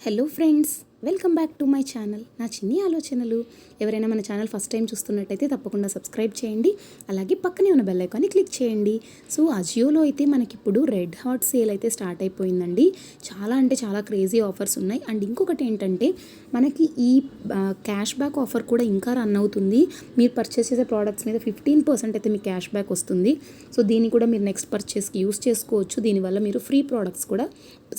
Hello friends, welcome back to my channel. నా చిన్ని ఆలోచనలు. ఎవరైనా మన ఛానల్ ఫస్ట్ టైం చూస్తున్నట్టయితే తప్పకుండా సబ్స్క్రైబ్ చేయండి. అలాగే పక్కనే ఉన్న బెల్ ఐకాన్ని క్లిక్ చేయండి. సో అజియోలో అయితే మనకి ఇప్పుడు రెడ్ హాట్ సేల్ అయితే స్టార్ట్ అయిపోయిందండి. చాలా అంటే చాలా క్రేజీ ఆఫర్స్ ఉన్నాయి. అండ్ ఇంకొకటి ఏంటంటే మనకి ఈ క్యాష్ బ్యాక్ ఆఫర్ కూడా ఇంకా రన్ అవుతుంది. మీరు పర్చేస్ చేసే ప్రోడక్ట్స్ మీద 15% అయితే మీకు క్యాష్ బ్యాక్ వస్తుంది. సో దీన్ని కూడా మీరు నెక్స్ట్ పర్చేస్కి యూస్ చేసుకోవచ్చు. దీనివల్ల మీరు ఫ్రీ ప్రోడక్ట్స్ కూడా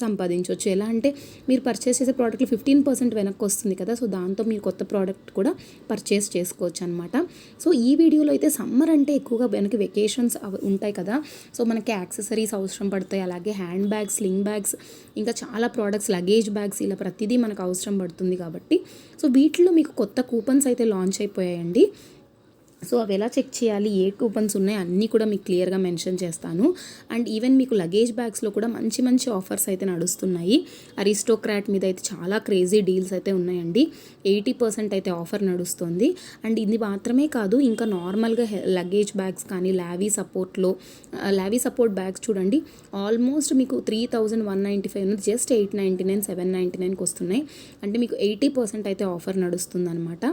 సంపాదించవచ్చు. ఎలా అంటే మీరు పర్చేస్ చేసే ప్రోడక్ట్లు 15% వెనక్కి వస్తుంది కదా. సో దాంతో మీరు కొత్త ప్రోడక్ట్ కూడా పర్చేస్ చేసుకోవచ్చు అనమాట. సో ఈ వీడియోలో అయితే సమ్మర్ అంటే ఎక్కువగా మనకి వెకేషన్స్ ఉంటాయి కదా. సో మనకి యాక్సెసరీస్ అవసరం పడతాయి. అలాగే హ్యాండ్ బ్యాగ్స్, స్లింగ్ బ్యాగ్స్, ఇంకా చాలా ప్రోడక్ట్స్, లగేజ్ బ్యాగ్స్, ఇలా ప్రతిదీ మనకు అవసరం పడుతుంది కాబట్టి సో వీటిలో మీకు కొత్త కూపన్స్ అయితే లాంచ్ అయిపోయాయండి. సో అవి ఎలా చెక్ చేయాలి, ఏ కూపన్స్ ఉన్నాయి అన్నీ కూడా మీకు క్లియర్గా మెన్షన్ చేస్తాను. అండ్ ఈవెన్ మీకు లగేజ్ బ్యాగ్స్లో కూడా మంచి మంచి ఆఫర్స్ అయితే నడుస్తున్నాయి. అరిస్టోక్రాట్ మీద అయితే చాలా క్రేజీ డీల్స్ అయితే ఉన్నాయండి. 80% అయితే ఆఫర్ నడుస్తుంది. అండ్ ఇది మాత్రమే కాదు, ఇంకా నార్మల్గా లగేజ్ బ్యాగ్స్ కానీ లావీ సపోర్ట్ బ్యాగ్స్ చూడండి, ఆల్మోస్ట్ మీకు 3195 ఉన్నది జస్ట్ 899, 799కి వస్తున్నాయి. అంటే మీకు 80% అయితే ఆఫర్ నడుస్తుంది అనమాట.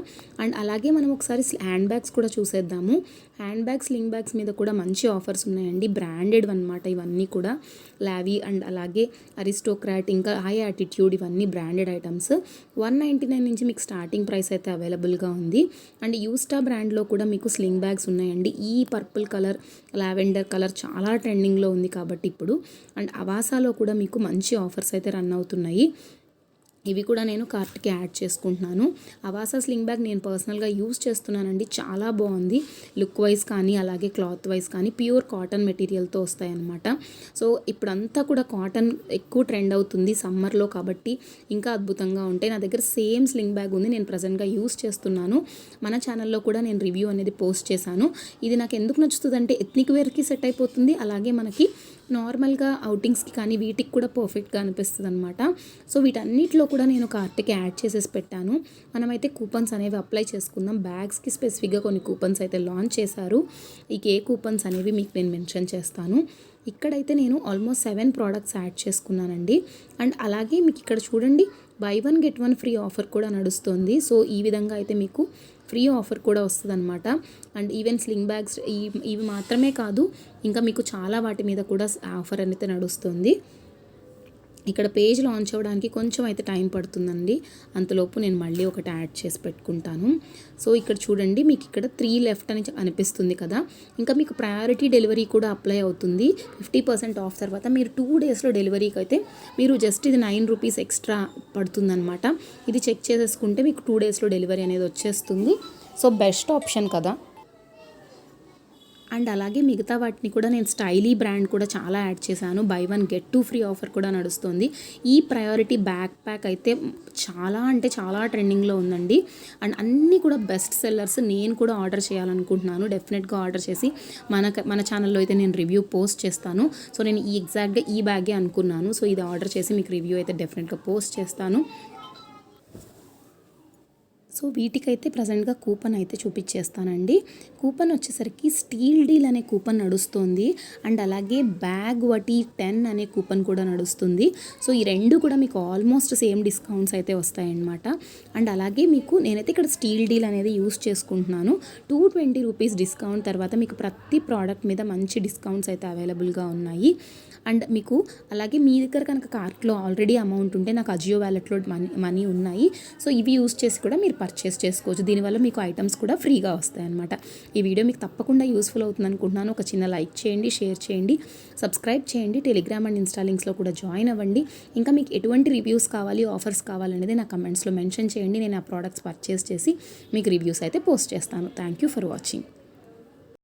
అండ్ అలాగే మనం ఒకసారి హ్యాండ్ బ్యాగ్స్ కూడా చూసేద్దాము. హ్యాండ్ బ్యాగ్స్, స్లింగ్ బ్యాగ్స్ మీద కూడా మంచి ఆఫర్స్ ఉన్నాయండి. బ్రాండెడ్ అనమాట ఇవన్నీ కూడా. లావీ అండ్ అలాగే అరిస్టోక్రాట్, ఇంకా హై యాటిట్యూడ్, ఇవన్నీ బ్రాండెడ్ ఐటమ్స్. 199 నుంచి మీకు స్టార్టింగ్ ప్రైస్ అయితే అవైలబుల్గా ఉంది. అండ్ యూస్టా బ్రాండ్లో కూడా మీకు స్లింగ్ బ్యాగ్స్ ఉన్నాయండి. ఈ పర్పుల్ కలర్, లావెండర్ కలర్ చాలా ట్రెండింగ్లో ఉంది కాబట్టి ఇప్పుడు. అండ్ అవాసాలో కూడా మీకు మంచి ఆఫర్స్ అయితే రన్ అవుతున్నాయి. ఇవి కూడా నేను కార్ట్కి యాడ్ చేసుకుంటున్నాను. అవాసా స్లింగ్ బ్యాగ్ నేను పర్సనల్గా యూస్ చేస్తున్నానండి. చాలా బాగుంది లుక్ వైజ్ కానీ అలాగే క్లాత్ వైజ్ కానీ. ప్యూర్ కాటన్ మెటీరియల్తో వస్తాయన్నమాట. సో ఇప్పుడంతా కూడా కాటన్ ఎక్కువ ట్రెండ్ అవుతుంది సమ్మర్లో కాబట్టి ఇంకా అద్భుతంగా ఉంటాయి. నా దగ్గర సేమ్ స్లింగ్ బ్యాగ్ ఉంది, నేను ప్రజెంట్గా యూస్ చేస్తున్నాను. మన ఛానల్లో కూడా నేను రివ్యూ అనేది పోస్ట్ చేశాను. ఇది నాకు ఎందుకు నచ్చుతుందంటే ఎథ్నిక్ వేర్కి సెట్ అయిపోతుంది, అలాగే మనకి నార్మల్గా అవుటింగ్స్కి కానీ వీటికి కూడా పర్ఫెక్ట్గా అనిపిస్తుంది అనమాట. సో వీటన్నిటిలో కూడా నేను కార్ట్కి యాడ్ చేసేసి పెట్టాను. మనమైతే కూపన్స్ అనేవి అప్లై చేసుకుందాం. బ్యాగ్స్కి స్పెసిఫిక్గా కొన్ని కూపన్స్ అయితే లాంచ్ చేశారు. ఇక ఏ కూపన్స్ అనేవి మీకు నేను మెన్షన్ చేస్తాను. ఇక్కడైతే నేను ఆల్మోస్ట్ 7 ప్రోడక్ట్స్ యాడ్ చేసుకున్నానండి. అండ్ అలాగే మీకు ఇక్కడ చూడండి, బై 1 గెట్ 1 ఫ్రీ ఆఫర్ కూడా నడుస్తుంది. సో ఈ విధంగా అయితే మీకు ఫ్రీ ఆఫర్ కూడా వస్తుంది అనమాట. అండ్ ఈవెన్ స్లింగ్ బ్యాగ్స్ ఇవి మాత్రమే కాదు, ఇంకా మీకు చాలా వాటి మీద కూడా ఆఫర్ అనేది నడుస్తుంది. ఇక్కడ పేజ్ లాంచ్ అవ్వడానికి కొంచెం అయితే టైం పడుతుందండి. అంతలోపు నేను మళ్ళీ ఒకటి యాడ్ చేసి పెట్టుకుంటాను. సో ఇక్కడ చూడండి, మీకు ఇక్కడ 3 లెఫ్ట్ అని అనిపిస్తుంది కదా. ఇంకా మీకు ప్రయారిటీ డెలివరీ కూడా అప్లై అవుతుంది. 50% ఆఫ్ తర్వాత మీరు 2 డేస్లో డెలివరీకి అయితే మీరు జస్ట్ ఇది 9 రూపీస్ ఎక్స్ట్రా పడుతుందన్నమాట. ఇది చెక్ చేసేసుకుంటే మీకు 2 డేస్లో డెలివరీ అనేది వచ్చేస్తుంది. సో బెస్ట్ ఆప్షన్ కదా. అండ్ అలాగే మిగతా వాటిని కూడా నేను స్టైలీ బ్రాండ్ కూడా చాలా యాడ్ చేశాను. బై 1 గెట్ 2 ఫ్రీ ఆఫర్ కూడా నడుస్తుంది. ఈ ప్రయారిటీ బ్యాక్ ప్యాక్ అయితే చాలా అంటే చాలా ట్రెండింగ్లో ఉందండి. అండ్ అన్నీ కూడా బెస్ట్ సెల్లర్స్. నేను కూడా ఆర్డర్ చేయాలనుకుంటున్నాను. డెఫినెట్గా ఆర్డర్ చేసి మన ఛానల్లో అయితే నేను రివ్యూ పోస్ట్ చేస్తాను. సో నేను ఎగ్జాక్ట్గా ఈ బ్యాగే అనుకున్నాను. సో ఇది ఆర్డర్ చేసి మీకు రివ్యూ అయితే డెఫినెట్గా పోస్ట్ చేస్తాను. సో వీటికైతే ప్రజెంట్గా కూపన్ అయితే చూపించేస్తానండి. కూపన్ వచ్చేసరికి స్టీల్ డీల్ అనే కూపన్ నడుస్తుంది. అండ్ అలాగే బ్యాగ్ వటీ 10 అనే కూపన్ కూడా నడుస్తుంది. సో ఈ రెండు కూడా మీకు ఆల్మోస్ట్ సేమ్ డిస్కౌంట్స్ అయితే వస్తాయన్నమాట. అండ్ అలాగే మీకు నేనైతే ఇక్కడ స్టీల్ డీల్ అనేది యూస్ చేసుకుంటున్నాను. 220 రూపీస్ డిస్కౌంట్ తర్వాత మీకు ప్రతి ప్రోడక్ట్ మీద మంచి డిస్కౌంట్స్ అయితే అవైలబుల్గా ఉన్నాయి. అండ్ మీకు అలాగే మీ దగ్గర కనుక కార్ట్లో ఆల్రెడీ అమౌంట్ ఉంటే నాకు అజియో వ్యాలెట్లో మనీ ఉన్నాయి. సో ఇవి యూస్ చేసి కూడా మీరు పర్చేస్ చేసుకోవచ్చు. దీనివల్ల మీకు ఐటమ్స్ కూడా ఫ్రీగా వస్తాయి అన్నమాట. ఈ వీడియో మీకు తప్పకుండా యూస్ఫుల్ అవుతుంది అనుకుంటున్నాను. ఒక చిన్న లైక్ చేయండి, షేర్ చేయండి, సబ్స్క్రైబ్ చేయండి. టెలిగ్రామ్ అండ్ ఇన్స్టా లింక్స్లో కూడా జాయిన్ అవ్వండి. ఇంకా మీకు ఎటువంటి రివ్యూస్ కావాలి, ఆఫర్స్ కావాలనేది నా కమెంట్స్లో మెన్షన్ చేయండి. నేను ఆ ప్రోడక్ట్స్ పర్చేస్ చేసి మీకు రివ్యూస్ అయితే పోస్ట్ చేస్తాను. Thank you for watching.